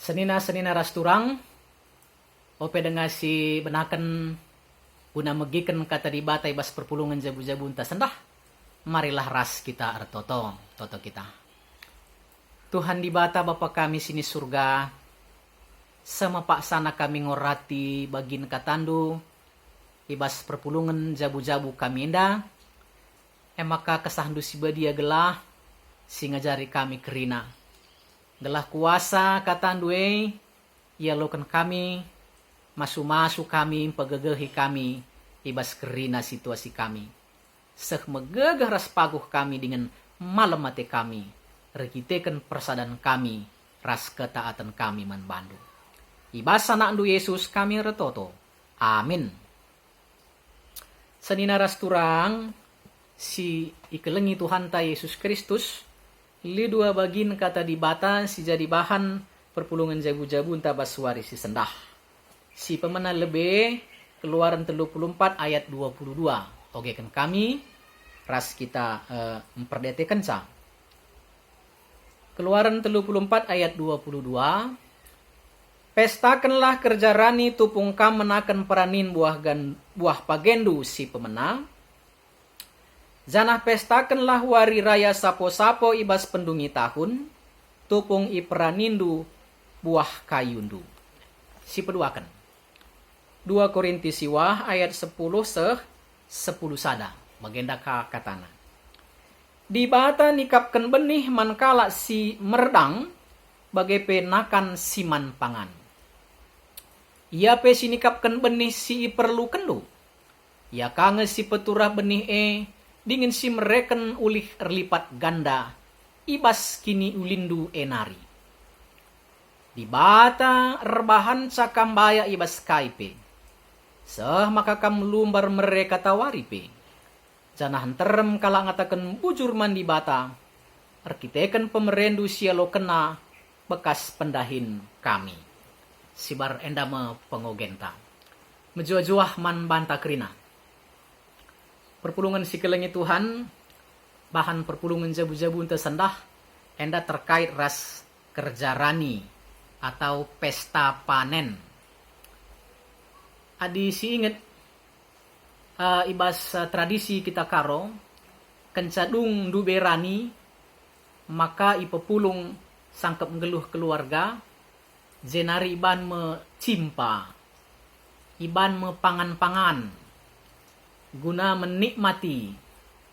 Senina rasturang ope dengan si benakan guna megikan kata di batai bas perpulungan jabu-jabu entah sendah. Marilah ras kita toto kita. Tuhan di bata Bapa kami sini surga, sama pak sana kami ngorati bagin katandu ibas perpulungan jabu-jabu kami indah. Maka kesahandu si badia gelah si ngajari kami kerina. Gelah kuasa katandu ia lokan kami masu kami pegegehi kami ibas kerina situasi kami. Seh megegah ras paguh kami dengan malam mati kami. Rekitekan persadan kami ras ketaatan kami manbandu. Ibas anak ndu Yesus kami retoto. Amin. Senina ras turang si ikelengi Tuhan ta Yesus Kristus li dua bagin kata di bata si jadi bahan perpulungan jabu-jabu entah basuari si sendah. Si pemena lebih Keluaran 34 ayat 22. Oke kan kami ras kita memperdetekan sa. Keluaran 34 ayat 22. Pestakanlah kerja rani tupung kam menakan peranin buah pagendu si pemena. Zanah pestakanlah wari raya sapo-sapo ibas pendungi tahun, tupung iperanindu buah kayundu. Si peduakan. 2 Korintus siwah ayat 10 sada. Bagenda katana. Di bata nikapkan benih mankala si merdang, bagai penakan siman pangan. Ia pe si nikapkan benih si perlukan lu. Ya kange si peturah benih dingin si mereken ulih erlipat ganda, ibas kini ulindu enari. Di bata rebahan cakambaya ibas kaipe. Seh maka kam lumbar mereka tawaripe. Janahan terem kala ngatakan bujur mandi bata. Arkiteken pemerendu sialo kena bekas pendahin kami. Sibar endama pengogenta. Menjuah-juah man banta kerina. Perpulungan si kelengi Tuhan, bahan perpulungan jabu-jabu ente sendah, enda terkait ras kerja rani atau pesta panen. Adi si inget ibas tradisi kita karo, kencadung dube rani, maka ipepulung sangkep ngeluh keluarga, jenari iban mecimpa, iban mepangan-pangan, guna menikmati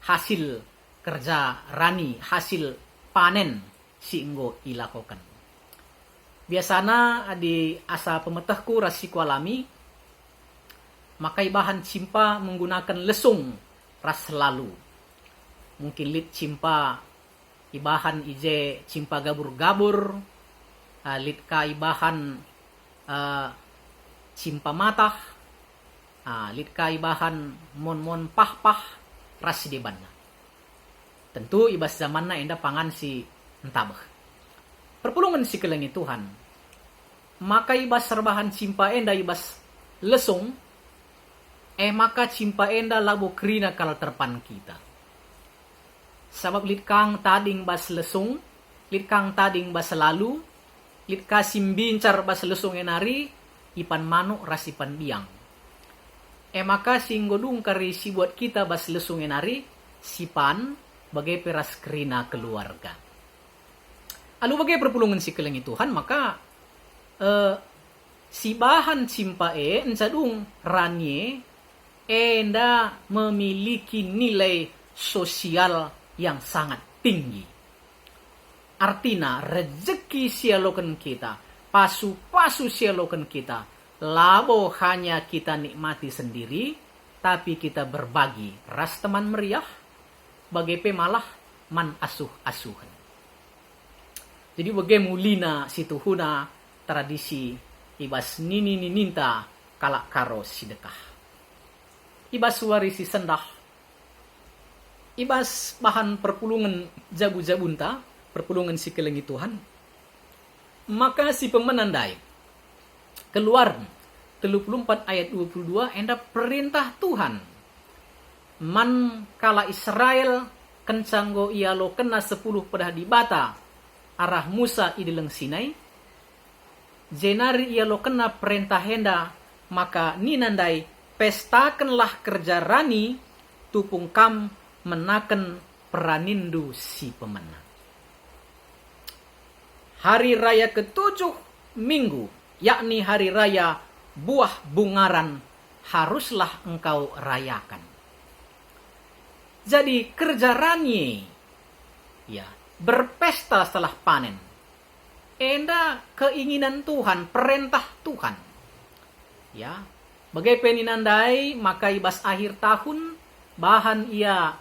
hasil kerja rani, hasil panen si enggo ilakokan. Biasana di asa pemetahku rasiku alami, maka ibahan cimpa menggunakan lesung ras lalu. Mungkin lit cimpa ibahan ije cimpa gabur-gabur, lit ka ibahan cimpa matah, lit ka ibahan mon pah-pah ras deban. Tentu ibas zamanna enda pangan si entabah. Perpulungan si kelengi Tuhan. Maka ibas serbahan cimpa enda ibas lesung, maka cimpa enda labo kerina kal terpan kita. Sabab lit kang tading bas lesung, lit kang tading bas lalu, lit kasim bincar bas lesung enari, ipan manuk ras ipan biang. Maka singgodung kari si buat kita bas lesung enari, sipan bagai peras kerina keluarga. Alu bagai perpulungan si kelengi Tuhan, maka si bahan cimpa encadung ranye enda memiliki nilai sosial yang sangat tinggi. Artinya rezeki sialokan kita, pasu-pasu sialokan kita, labo hanya kita nikmati sendiri, tapi kita berbagi ras teman meriah, bagai pemalah man asuh-asuhan. Jadi bagai mulina situhuna tradisi ibas nini nininta kalak karo sidekah. Ibas suari si sendah, ibas bahan perpulungan jabu-jabunta, perpulungan si kelengi Tuhan, maka si pemenandai Keluaran 34 ayat 22 enda perintah Tuhan man kala Israel kencanggo ialo kena 10 pedah di bata arah Musa ideleng Sinai, jenari ia lo kena perintah henda, maka ninandai pestakanlah kerja rani, tupung kam menaken peranindu si pemenang. Hari raya ketujuh minggu, yakni hari raya buah bungaran, haruslah engkau rayakan. Jadi kerja rani, ya, berpesta setelah panen. Enda keinginan Tuhan, perintah Tuhan. Ya, bagai peninandai maka ibas akhir tahun bahan ia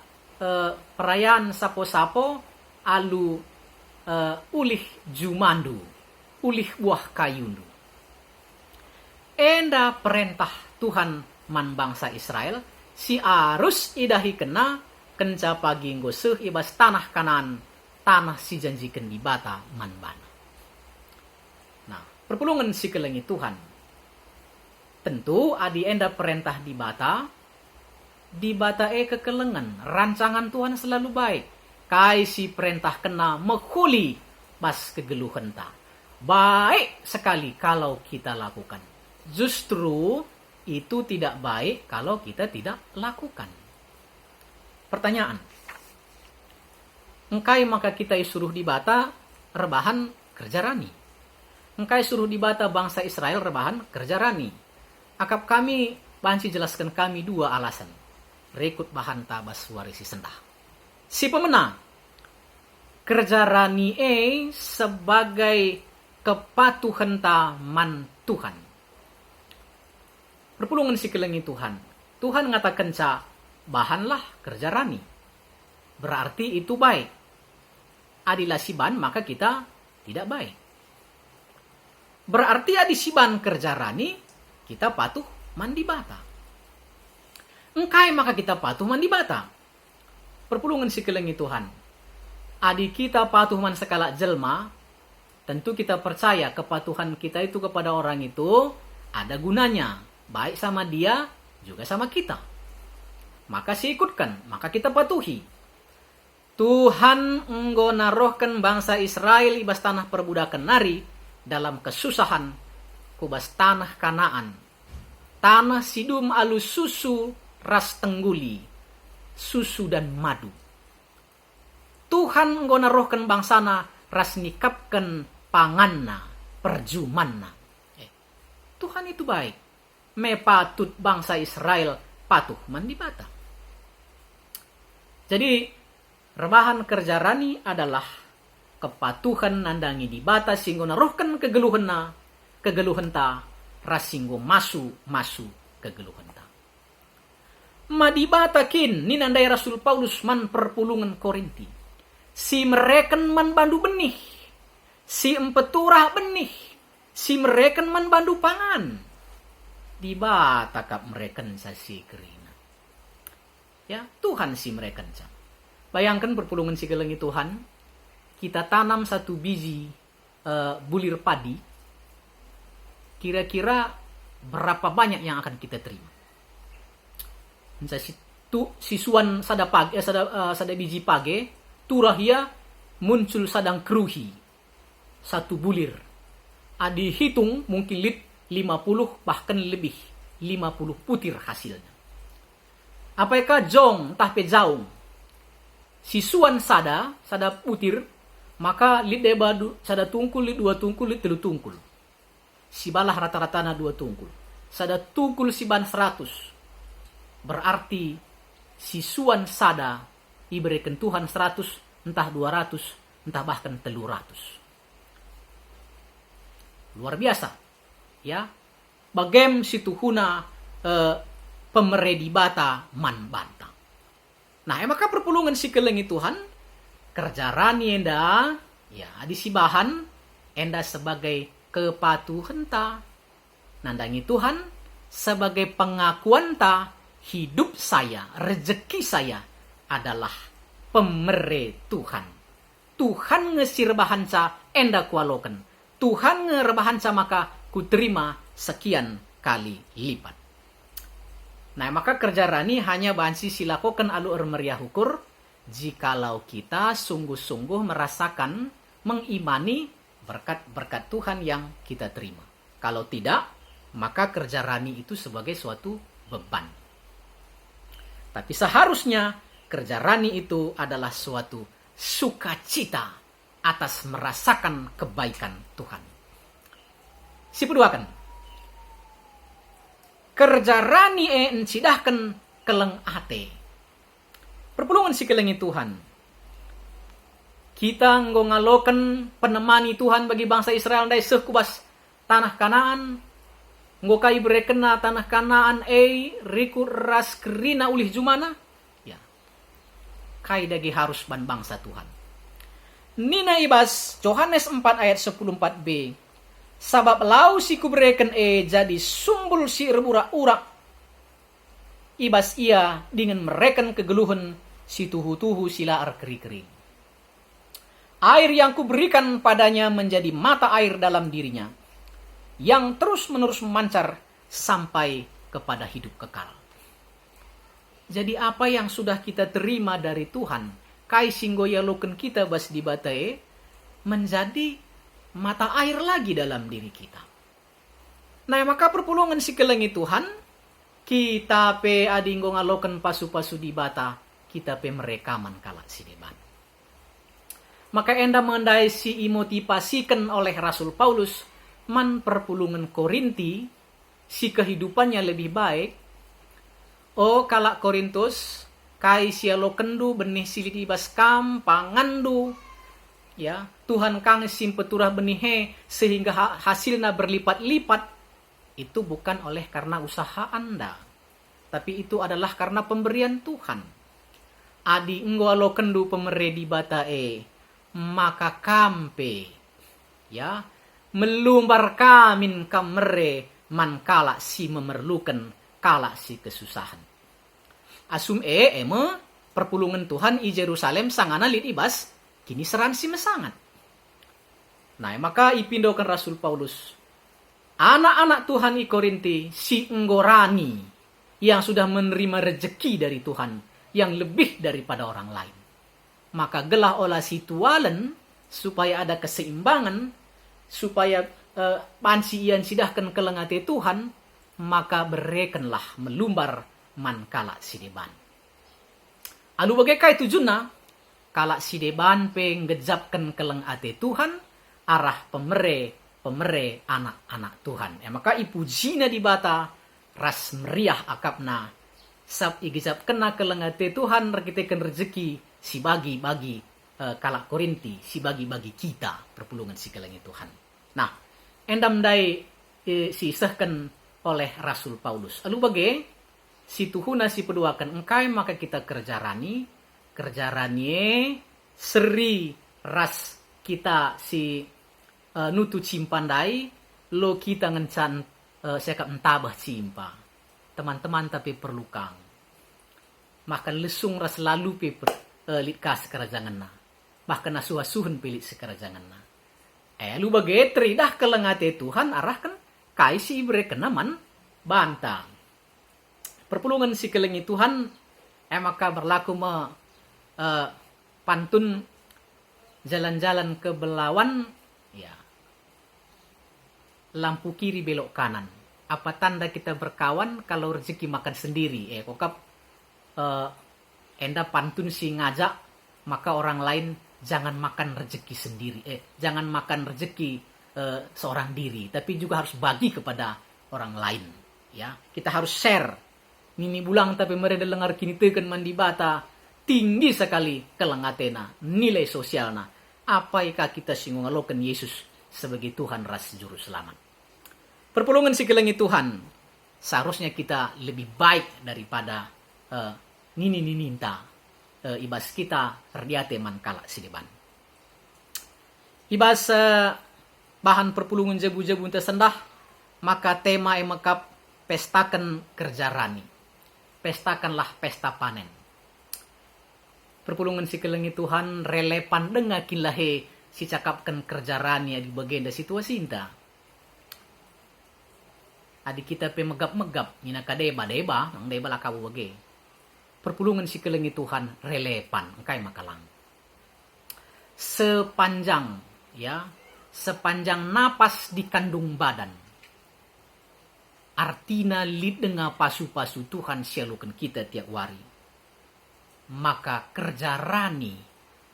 perayaan sapo-sapo alu ulih jumandu, ulih buah kayundu. Enda perintah Tuhan man bangsa Israel si arus idahi kena kenca pagi ngoseh ibas tanah Kanaan, tanah si janjikan di bata man bana. Nah, perpulungan si kelengi Tuhan. Tentu adi enda perintah di bata kekelengan. Rancangan Tuhan selalu baik. Kai si perintah kena menghuli bas kegeluhan ta. Baik sekali kalau kita lakukan. Justru itu tidak baik kalau kita tidak lakukan. Pertanyaan. Engkai maka kita suruh di bata rebahan kerja rani. Engkai suruh di bata bangsa Israel rebahan kerja rani. Akap kami banci jelaskan kami dua alasan. Rekut bahan tabas warisi sendah. Si pemenang. Kerja rani sebagai kepatuhan ta man Tuhan. Perpulungan si kelengi Tuhan. Tuhan ngatakan ca bahanlah kerja rani. Berarti itu baik. Adilah siban maka kita tidak baik. Berarti adi siban kerja rani, kita patuh mandi bata. Engkai maka kita patuh mandi bata. Perpulungan si kelengi Tuhan. Adi kita patuh man sekala jelma, tentu kita percaya kepatuhan kita itu kepada orang itu ada gunanya. Baik sama dia, juga sama kita. Maka si ikutkan, maka kita patuhi. Tuhan enggo narohkan bangsa Israel ibas tanah perbudakan nari, dalam kesusahan kubas tanah Kanaan, tanah sidum alu susu ras tengguli, susu dan madu. Tuhan enggo narohkan bangsana ras nikapkan panganna, perjumanna. Tuhan itu baik. Me patut bangsa Israel patuh mandi bata. Jadi rebahan kerja rani adalah kepatuhan nandangi di bata singgo narohkan kegeluhan ta rasinggo masu kegeluhan ta. Madibata kin ni nandai Rasul Paulus man perpulungan Korinti. Si mereken man bandu benih, si empeturah benih, si mereken man bandu pangan. Di bata kap mereken sa si kerina. Ya, Tuhan si mereken sa. Bayangkan perpulungan si kelengi Tuhan, kita tanam satu biji bulir padi, kira-kira berapa banyak yang akan kita terima? Sisuan sada biji page, turahia muncul sadang keruhi, satu bulir. Adi hitung mungkin 50 bahkan lebih, 50 putir hasilnya. Apakah jong tah pejaung? Sisuan sada putir, maka lid debadu sada tungkul, lid dua tungkul, lid telu tungkul. Sibalah rata-rata na dua tungkul. Sada tungkul siban 100. Berarti sisuan sada diberikan Tuhan 100, entah 200, entah bahkan 300. Luar biasa. Ya. Bagem situhuna pemeredi bata man bantang. Nah, maka perpulungan si kelengi Tuhan kerja rani enda, ya, disibahan enda sebagai kepatuhan ta. Nandangi Tuhan sebagai pengakuan ta, hidup saya, rezeki saya adalah pemere Tuhan. Tuhan ngesir bahan ca enda kualoken. Tuhan ngerebahan ca maka kuterima sekian kali lipat. Nah, maka kerja rani hanya bansi silakokan alu meriah hukur jikalau kita sungguh-sungguh merasakan, mengimani berkat-berkat Tuhan yang kita terima. Kalau tidak, maka kerja rani itu sebagai suatu beban. Tapi seharusnya kerja rani itu adalah suatu sukacita atas merasakan kebaikan Tuhan. Si peduakan. Kerja rani encidahkan keleng ate. Perpulungan si kelengi Tuhan. Kita ngalokan penemani Tuhan bagi bangsa Israel dai sekubas tanah Kanaan. Ngokai berekena tanah Kanaan riku ras kerina ulih jumana. Ya. Kai dagi harus ban bangsa Tuhan. Nina ibas Yohanes 4 ayat 14b. Sabab lau si kubreken jadi sumbul si rebura-urak. Ibas ia dengan mereken kegeluhan si tuhu-tuhu sila keri-kering. Air yang kuberikan padanya menjadi mata air dalam dirinya, yang terus-menerus memancar sampai kepada hidup kekal. Jadi apa yang sudah kita terima dari Tuhan, kai singgoya loken kita bas di batae, menjadi mata air lagi dalam diri kita. Nah, maka perpulungan si kelengi Tuhan, kita pe adinggo ngaloken pasu-pasu di bata, kita pe merekaman kalak si deban. Maka enda mendai si imotivasikan oleh Rasul Paulus, man perpulungan Korinti, si kehidupannya lebih baik. Oh kalak Korintus, kai sialo kendu benih silitibas kam pangandu. Ya, Tuhan kang simpeturah benihe sehingga hasilnya berlipat-lipat. Itu bukan oleh karena usaha Anda, tapi itu adalah karena pemberian Tuhan. Adi enggolo kendu pemere di batae, maka kampe, ya, melumbar kamin kamere man kala si memerlukan kala si kesusahan. Asum eme perpulungan Tuhan i Jerusalem sangana lit ibas kini seran si mesangat. Nah, maka ipindokan Rasul Paulus. Anak-anak Tuhan i Korinti si enggorani yang sudah menerima rejeki dari Tuhan yang lebih daripada orang lain. Maka gelah olah situalen supaya ada keseimbangan, supaya pansi ian sidahkan kelengate Tuhan, maka berekenlah melumbar man kala sideban. Alu bagaikai tujuanna? Kalak si deban penggejapkan keleng ate Tuhan, arah pemere anak-anak Tuhan. Maka ipujina di bata, ras meriah akapna, sab igejap kena keleng ate Tuhan, rekitekan rezeki, si bagi-bagi kalak Korinti, si bagi-bagi kita, perpulungan si kelengi Tuhan. Nah, endam dai si isahkan oleh Rasul Paulus. Alu bagai, si tuhuna si peduakan engkai, maka kita kerjarani seri ras kita si nutu cimpandai lo kita ngencan sekap entabah cimpa teman-teman tapi perlu kang makan lesung ras lalu pe litkas kerajangan na bahkan asuh-asuhan pilit sekerajangan na lu bagai teridah kelengate Tuhan arahkan kai si ibre kenaman bantang perpulungan si kelengi Tuhan maka berlaku pantun jalan-jalan ke Belawan, ya, lampu kiri belok kanan. Apa tanda kita berkawan kalau rezeki makan sendiri? Kokap enda pantun si ngajak, maka orang lain jangan makan rezeki sendiri. Jangan makan rezeki seorang diri, tapi juga harus bagi kepada orang lain. Ya, kita harus share. Mimi bulang tapi mereka dengar kini tekan mandi bata. Tinggi sekali kelengatena, nilai sosialna. Apakah kita singungalokan Yesus sebagai Tuhan ras juru selamat? Perpulungan si kelengi Tuhan, seharusnya kita lebih baik daripada nini-nininta ibas kita terdiate man kala sideban. Ibas bahan perpulungan jebu-jebu tersendah, maka tema emakap pestakan kerja rani. Pestakanlah pesta panen. Perpulungan si kelengi Tuhan relevan dengan kilahe si cakapkan kerja rani di bagian da situasi inta. Adi kita pe megap-megap nina kadeba-deba nang deba lah kabu bagi. Perpulungan si kelengi Tuhan relevan engkai makalang. Sepanjang ya sepanjang napas di kandung badan. Artina lid dengan pasu-pasu Tuhan sialukan kita tiap hari. Maka kerja rani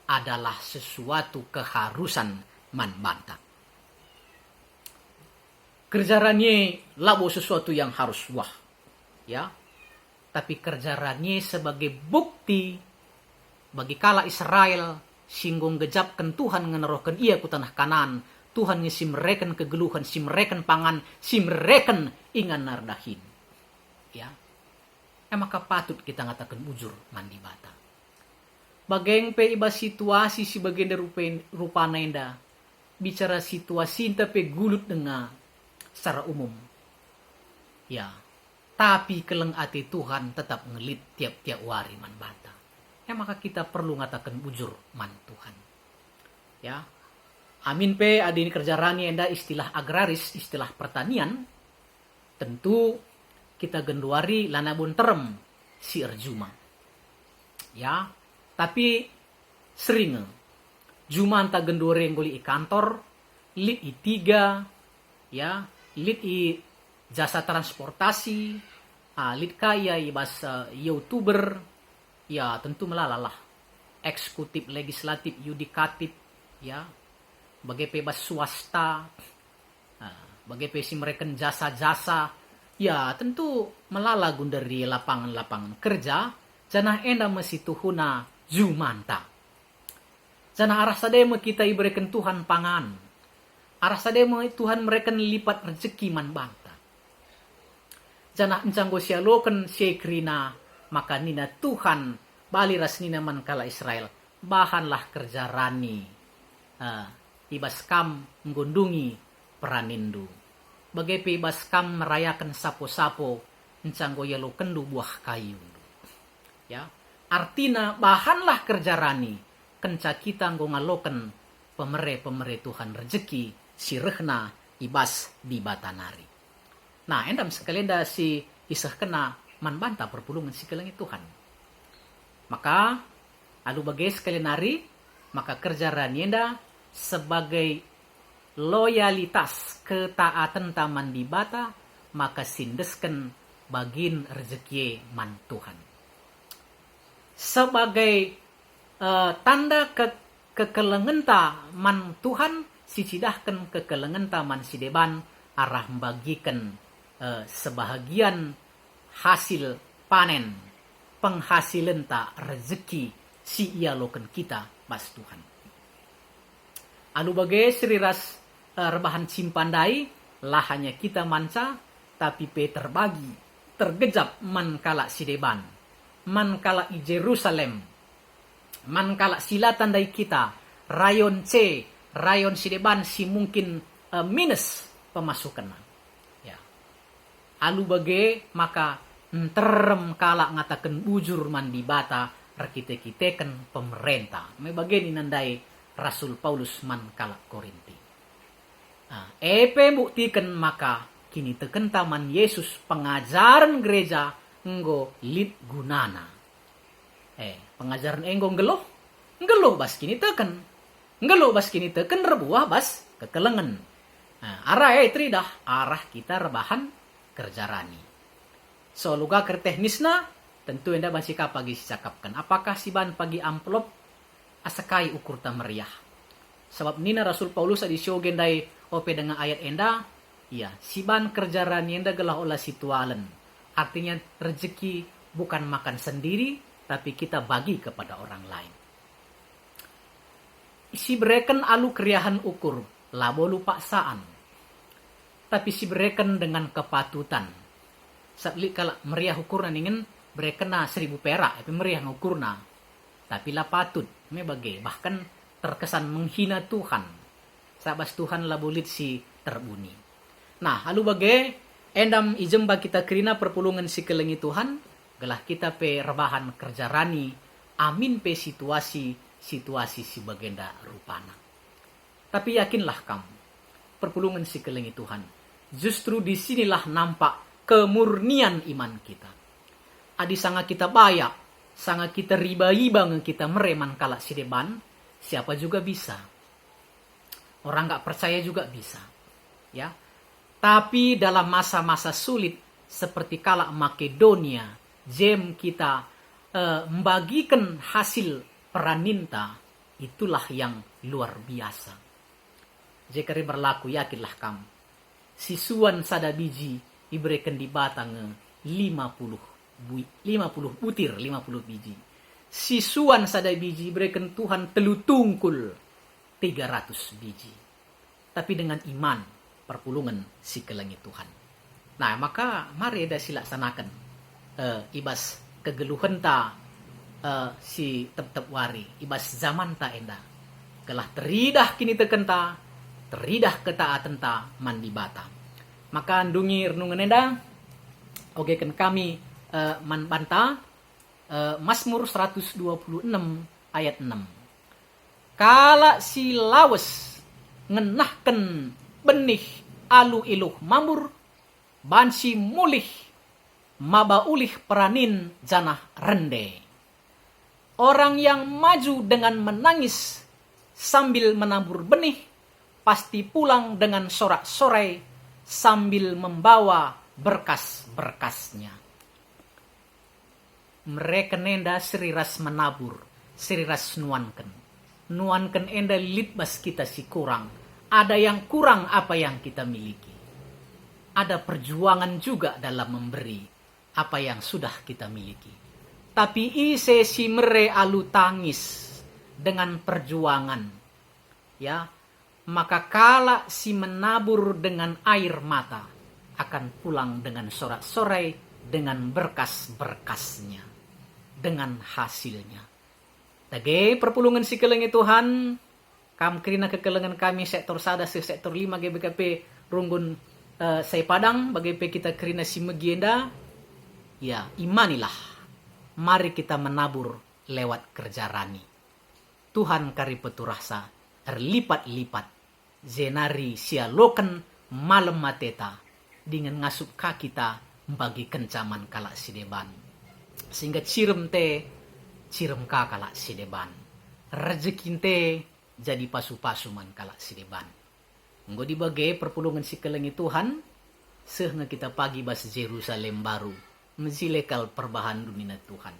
adalah sesuatu keharusan man banta. Kerja rani labo sesuatu yang harus wah. Ya. Tapi kerja rani sebagai bukti bagi kala Israel singgung gejapkan Tuhan ngenerohkan ia ku tanah Kanaan. Tuhan ngisi mereken kegeluhan, si mereken pangan, si mereken ingan nardahin. Ya. Maka patut kita ngatakan bujur mandi bata. Bageng pe iba situasi si bagian rupa nenda. Bicara situasi tapi gulut dengan secara umum. Ya. Tapi keleng ati Tuhan tetap ngelit tiap-tiap wari man bata. Maka kita perlu ngatakan bujur man Tuhan. Ya. Amin pe adini kerja rani enda istilah agraris, istilah pertanian. Tentu kita genduari lanabun terem si erjuma. Ya, tapi sering juma anta genduari yang goli i kantor, lit i tiga, ya, lit i jasa transportasi, lit kaya i bahasa youtuber, ya tentu melalalah. Eksekutif, legislatif, yudikatif, ya. Bagai bebas swasta, bagai pesi mereka jasa-jasa, ya tentu melala dari lapangan-lapangan kerja, janah enda masih tuhuna jumanta. Janah arah sadema kita iberikan Tuhan pangan, arah sadema Tuhan mereka lipat rezeki man banta. Janah encanggo sialokan syekrina, maka nina Tuhan bali rasnina man kala Israel, bahanlah kerja rani. Ibas kam menggundungi peranindu. Bagai ibas kam merayakan sapo-sapo encanggo yalo kendu buah kayu. Ya, artina bahanlah kerja rani kenca kita nggo ngaloken pemere Tuhan rezeki sirehna ibas di batanari. Nah, endam sekalian da si isah kena man banta perpulungan si kelengi Tuhan. Maka alu bagai sekalian hari maka kerja rani enda sebagai loyalitas ketaatan taman di bata maka sindesken bagin rezeki man Tuhan sebagai tanda kekelengenta man Tuhan sicidahkan kekelengenta man sideban arah membagikan sebahagian hasil panen penghasilan ta rezeki si ia loken kita pas Tuhan. Anu bagai seriras rebahan simpandai lah hanya kita manca tapi pe terbagi tergejap man kala sideban man kala i Jerusalem man kala sila tandai kita rayon C rayon sideban si mungkin minus pemasukan ya alu bagai maka terem kala ngatakan bujur man di bata rakite-kiteken pemerintah me bagai nandai Rasul Paulus man kala Korinti. Epe buktikan maka kini teken taman Yesus pengajaran gereja nggo lit gunana. Pengajaran enggo ngeluh bas kini teken. Ngeluh bas kini teken rebuah bas kekelengen. Arah tridah arah kita rebahan kerja rani. So luga kerteknisna tentu enda masih kapagi cakapkan. Apakah si ban pagi amplop asakai ukur ta meriah. Sebab nina Rasul Paulus adi gendai ope dengan ayat enda, ya, siban kerja rani enda gelah olah situalen. Artinya rezeki bukan makan sendiri, tapi kita bagi kepada orang lain. Si bereken alu keriahan ukur, labo lupa saan. Tapi si bereken dengan kepatutan. Sabli kalau meriah ukur ingin berekena 1.000 perak, tapi meriah ngukurna. Tapi lah patut, bagai bahkan terkesan menghina Tuhan. Sabas Tuhan lah bulit si terbuni. Nah, lalu bagai endam ijemba kita kerina perpulungan si kelengi Tuhan, gelah kita pe rebahan kerja rani, amin pe situasi si bagenda rupana. Tapi yakinlah kamu, perpulungan si kelengi Tuhan, justru disinilah nampak kemurnian iman kita. Adi sangat kita bayak, sangat kita riba-riba kita mereman kalak sideban, siapa juga bisa. Orang nggak percaya juga bisa. Ya. Tapi dalam masa-masa sulit seperti kala Makedonia, jem kita membagikan hasil peraninta, itulah yang luar biasa. Jika berlaku yakinlah kamu. Sisuan sada biji diberikan di batang 50 butir 50 biji. Sisuan sada biji berikan Tuhan telu tungkul 300 biji. Tapi dengan iman perpulungan si kelengi Tuhan. Nah, maka mari ada silaksanakan ibas kegeluhan ta si tep-tep wari, ibas zaman ta enda. Kelah teridah kini tekenta, teridah ketaatan ta mandi bata. Maka andungi renungan enda, oke kan kami manbanta Mazmur 126 ayat 6. Kala si lawes ngenahken benih alu iluh mamur, bansi mulih maba ulih peranin janah rende. Orang yang maju dengan menangis sambil menabur benih, pasti pulang dengan sorak-sorai sambil membawa berkas-berkasnya. Mereka nenda seriras menabur, seriras nuanken. Nuanken enda litbas kita si kurang. Ada yang kurang apa yang kita miliki. Ada perjuangan juga dalam memberi apa yang sudah kita miliki. Tapi ise si mere alu tangis dengan perjuangan. Ya, maka kala si menabur dengan air mata akan pulang dengan sorak-sorai dengan berkas-berkasnya, dengan hasilnya. Tage perpulungan si kelengi Tuhan, kam kerina kekelengan kami sektor sada sektor 5 GBKP runggun saya padang bagaimana kita kerina si megienda. Ya, imanilah. Mari kita menabur lewat kerja rani. Tuhan kari peturasa erlipat-lipat. Zenari sialoken malam mateta. Dengan ngasup kita bagi kencaman kalak sideban. Sehingga cirem ka kalak sideban. Rezekin te jadi pasu-pasuman kalak sideban. Nggo dibagi perpulungan si kelengi Tuhan. Sehingga kita pagi bas Jerusalem baru. Menzilekal perbahan dunia Tuhan.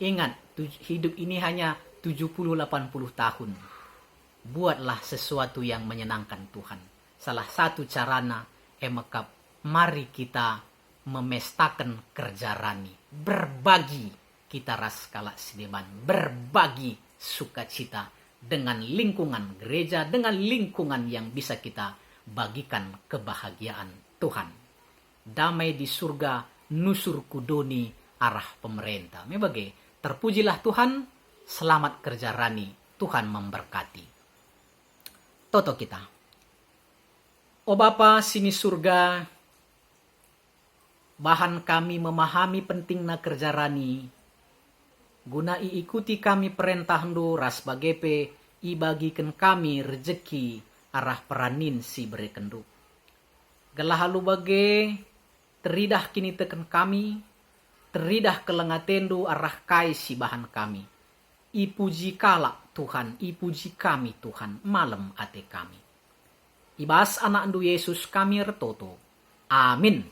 Ingat, hidup ini hanya 70-80 tahun. Buatlah sesuatu yang menyenangkan Tuhan. Salah satu carana emakap, mari kita memestakan kerja rani. Berbagi kita ras kalak sideban. Berbagi sukacita dengan lingkungan gereja, dengan lingkungan yang bisa kita bagikan kebahagiaan Tuhan. Damai di surga, nusur kudoni arah pemerintah. Membagai terpujilah Tuhan, selamat kerja rani, Tuhan memberkati. Toto kita. O Bapa sini surga, bahan kami memahami pentingna kerja rani, guna ikuti kami perintah ndo ras bagepe, ibagikan kami rejeki arah peranin si berekendu. Gelah halu bage, teridah kini teken kami, teridah kelengatendu arah kai si bahan kami. Ipuji kalak Tuhan, ipuji kami Tuhan, malam ate kami. Ibas anak ndu Yesus kami retoto. Amin.